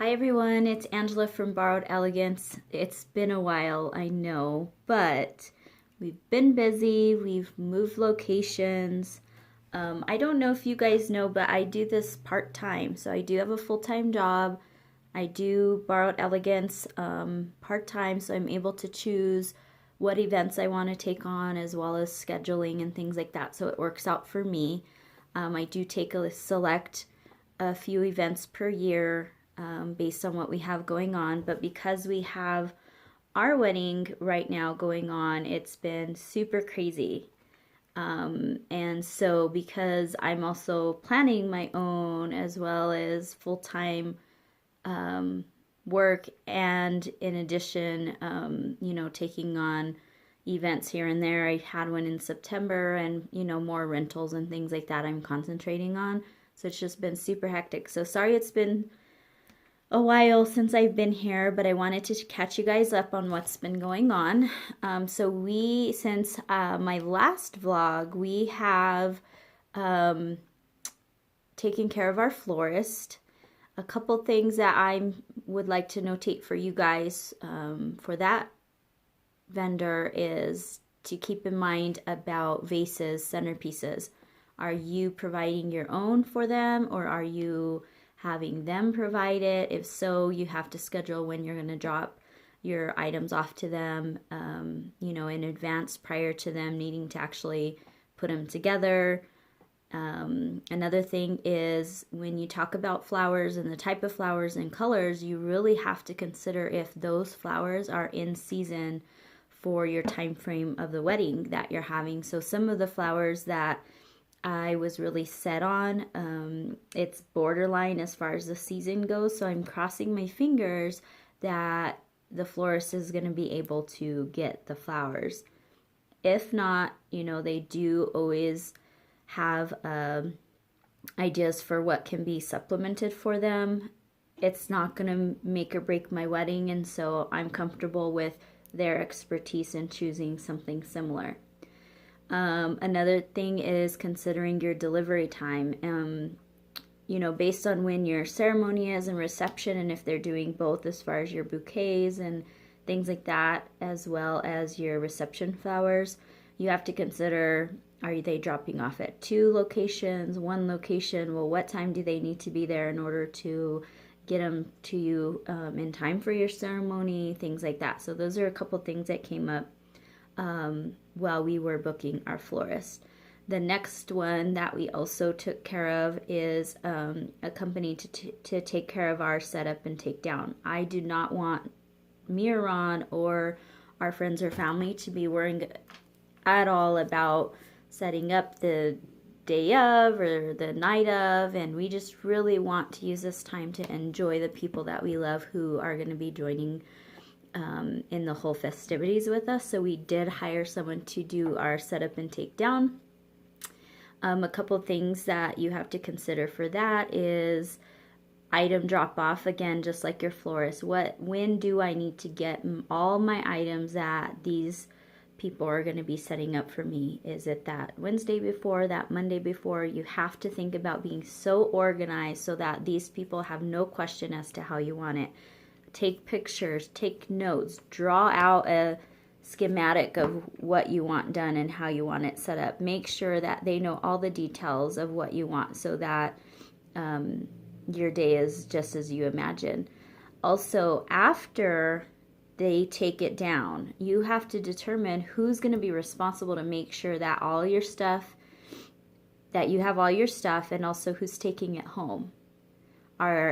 Hi everyone, it's Angela from Borrowed Elegance. It's been a while, I know, but we've been busy, we've moved locations. I don't know if you guys know, but I do this part-time. So I do have a full-time job. I do Borrowed Elegance part-time, so I'm able to choose what events I want to take on as well as scheduling and things like that. So it works out for me. I do take a few events per year based on what we have going on. But because we have our wedding right now going on, it's been super crazy. And so, because I'm also planning my own as well as full time work, and in addition, taking on events here and there. I had one in September and, more rentals and things like that I'm concentrating on. So it's just been super hectic. So sorry it's been a while since I've been here, but I wanted to catch you guys up on what's been going on. Since my last vlog, we have taken care of our florist. A couple things that I would like to notate for you guys for that vendor is to keep in mind about vases, centerpieces. Are you providing your own for them, or are you having them provide it? If so, you have to schedule when you're going to drop your items off to them, in advance prior to them needing to actually put them together. Another thing is when you talk about flowers and the type of flowers and colors, you really have to consider if those flowers are in season for your time frame of the wedding that you're having. So some of the flowers that I was really set on, it's borderline as far as the season goes. So I'm crossing my fingers that the florist is going to be able to get the flowers. If not, they do always have ideas for what can be supplemented for them. It's not going to make or break my wedding, and so I'm comfortable with their expertise in choosing something similar. Another thing is considering your delivery time. Based on when your ceremony is and reception, and if they're doing both as far as your bouquets and things like that, as well as your reception flowers, you have to consider, are they dropping off at 2 locations, 1 location? Well, what time do they need to be there in order to get them to you in time for your ceremony, things like that. So those are a couple things that came up while we were booking our florist. The next one that we also took care of is a company to take care of our setup and take down. I do not want me or Ron or our friends or family to be worrying at all about setting up the day of or the night of, and we just really want to use this time to enjoy the people that we love who are going to be joining in the whole festivities with us. So we did hire someone to do our setup and take down. A couple things that you have to consider for that is item drop off, again, just like your florist. When do I need to get all my items that these people are going to be setting up for me? Is it that Wednesday before, that Monday before? You have to think about being so organized so that these people have no question as to how you want it. Take pictures, take notes, draw out a schematic of what you want done and how you want it set up. Make sure that they know all the details of what you want so that your day is just as you imagine. Also, after they take it down, you have to determine who's going to be responsible to make sure that you have all your stuff, and also who's taking it home.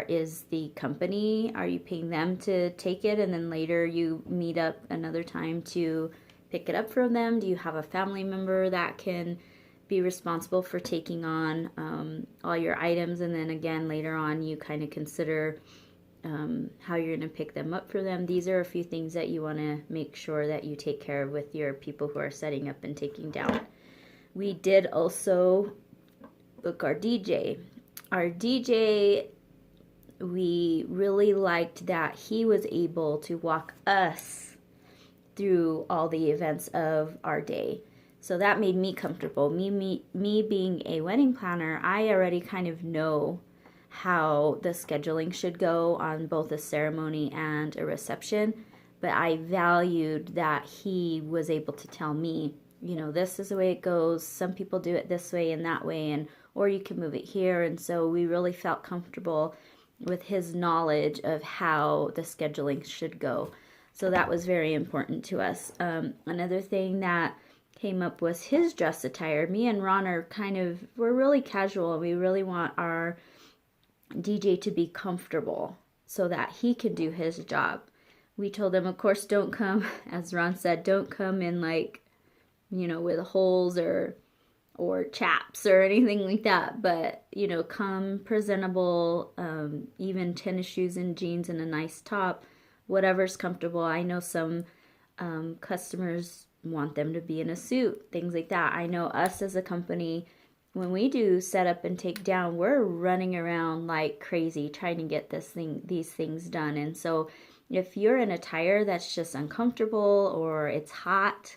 Is the company, are you paying them to take it and then later you meet up another time to pick it up from them? Do you have a family member that can be responsible for taking on all your items, and then again later on you kind of consider how you're going to pick them up for them? These are a few things that you want to make sure that you take care of with your people who are setting up and taking down. We did also book our DJ. Our DJ, we really liked that he was able to walk us through all the events of our day. So that made me comfortable. Me being a wedding planner, I already kind of know how the scheduling should go on both a ceremony and a reception, but I valued that he was able to tell me, you know, this is the way it goes. Some people do it this way and that way, and or you can move it here. And so we really felt comfortable with his knowledge of how the scheduling should go. So that was very important to us. Another thing that came up was his dress attire. Me and Ron are we're really casual. We really want our DJ to be comfortable so that he can do his job. We told him, of course, don't come, as Ron said, don't come in like, you know, with holes or chaps or anything like that, but, you know, come presentable, even tennis shoes and jeans and a nice top, whatever's comfortable. I know some customers want them to be in a suit, things like that. I know us as a company, when we do set up and take down, we're running around like crazy trying to get these things done. And so if you're in attire that's just uncomfortable or it's hot,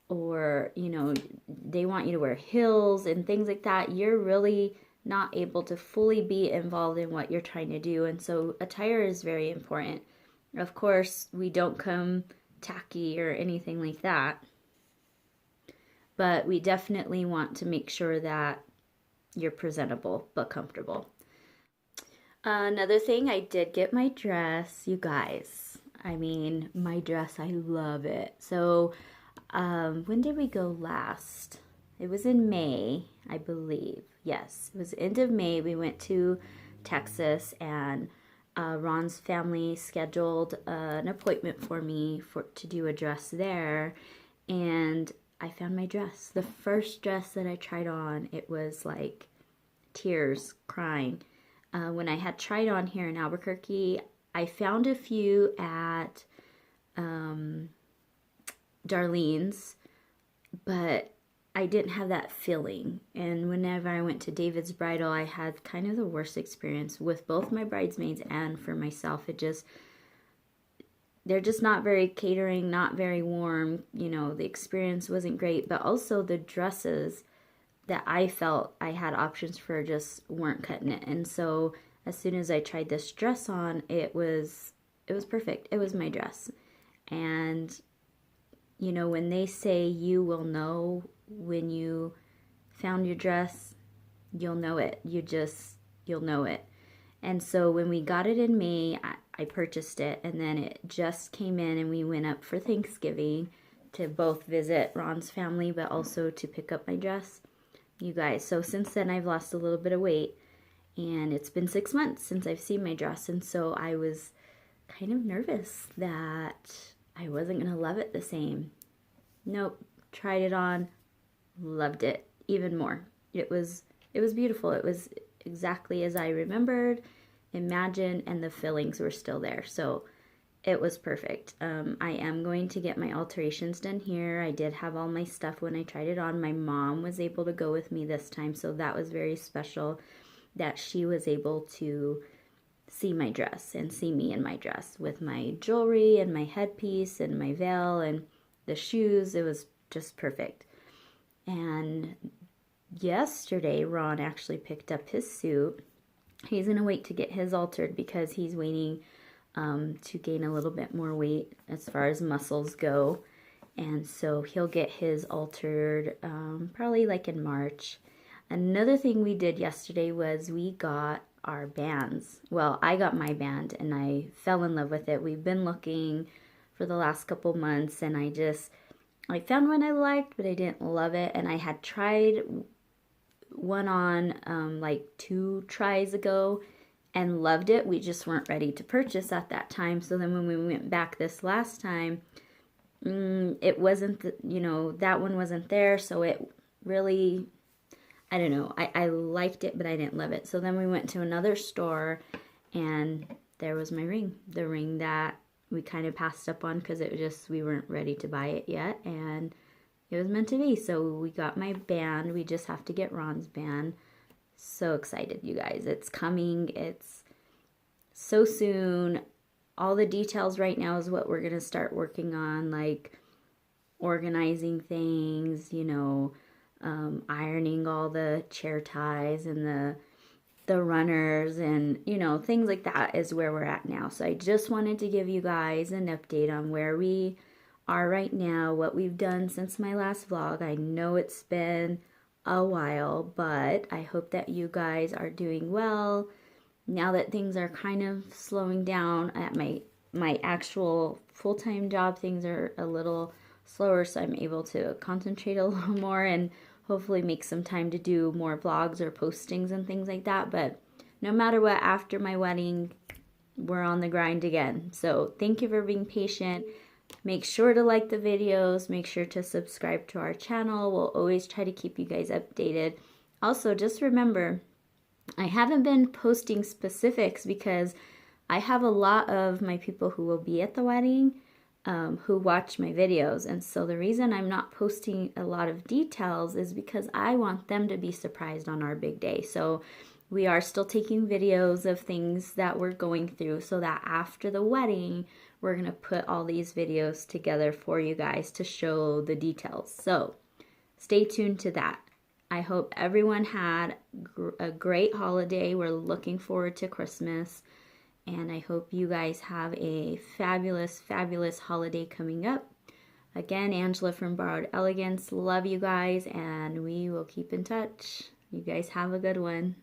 or, you know, they want you to wear heels and things like that, you're really not able to fully be involved in what you're trying to do. And so attire is very important. Of course, we don't come tacky or anything like that, but we definitely want to make sure that you're presentable but comfortable. Another thing, I did get my dress, you guys. I mean, my dress, I love it. So when did we go last? It was in May, I believe. Yes, it was the end of May. We went to Texas, and Ron's family scheduled an appointment for me to do a dress there, and I found my dress. The first dress that I tried on, it was like tears, crying. When I had tried on here in Albuquerque, I found a few at Darlene's, but I didn't have that feeling. And whenever I went to David's Bridal, I had kind of the worst experience with both my bridesmaids and for myself. They're just not very catering, not very warm. You know, the experience wasn't great, but also the dresses that I felt I had options for just weren't cutting it. And so as soon as I tried this dress on, it was perfect. It was my dress. And you know, when they say you will know when you found your dress, you'll know it. You'll know it. And so when we got it in May, I purchased it, and then it just came in, and we went up for Thanksgiving to both visit Ron's family, but also to pick up my dress. You guys, so since then I've lost a little bit of weight, and it's been 6 months since I've seen my dress, and so I was kind of nervous that I wasn't going to love it the same. Nope, tried it on, loved it even more. It was beautiful. It was exactly as I remembered, imagined, and the fillings were still there. So it was perfect. I am going to get my alterations done here. I did have all my stuff when I tried it on. My mom was able to go with me this time, so that was very special that she was able to see my dress and see me in my dress with my jewelry and my headpiece and my veil and the shoes. It was just perfect. And yesterday, Ron actually picked up his suit. He's going to wait to get his altered because he's waiting to gain a little bit more weight as far as muscles go. And so he'll get his altered probably like in March. Another thing we did yesterday was we got our bands. Well, I got my band and I fell in love with it. We've been looking for the last couple months, and I found one I liked, but I didn't love it. And I had tried one on like 2 tries ago and loved it. We just weren't ready to purchase at that time. So then when we went back this last time, it wasn't, that one wasn't there. So it really, I don't know. I liked it, but I didn't love it. So then we went to another store, and there was my ring. The ring that we kind of passed up on because we weren't ready to buy it yet. And it was meant to be. So we got my band. We just have to get Ron's band. So excited, you guys. It's coming. It's so soon. All the details right now is what we're going to start working on, like organizing things, ironing all the chair ties and the the runners and, you know, things like that is where we're at now. So I just wanted to give you guys an update on where we are right now, what we've done since my last vlog. I know it's been a while, but I hope that you guys are doing well. Now that things are kind of slowing down at my actual full-time job, things are a little slower, so I'm able to concentrate a little more and hopefully make some time to do more vlogs or postings and things like that. But no matter what, after my wedding, we're on the grind again. So thank you for being patient. Make sure to like the videos. Make sure to subscribe to our channel. We'll always try to keep you guys updated. Also, just remember, I haven't been posting specifics because I have a lot of my people who will be at the wedding who watch my videos, and so the reason I'm not posting a lot of details is because I want them to be surprised on our big day. So we are still taking videos of things that we're going through so that after the wedding we're going to put all these videos together for you guys to show the details. So stay tuned to that. I hope everyone had a great holiday. We're looking forward to Christmas. And I hope you guys have a fabulous, fabulous holiday coming up. Again, Angela from Borrowed Elegance. Love you guys, and we will keep in touch. You guys have a good one.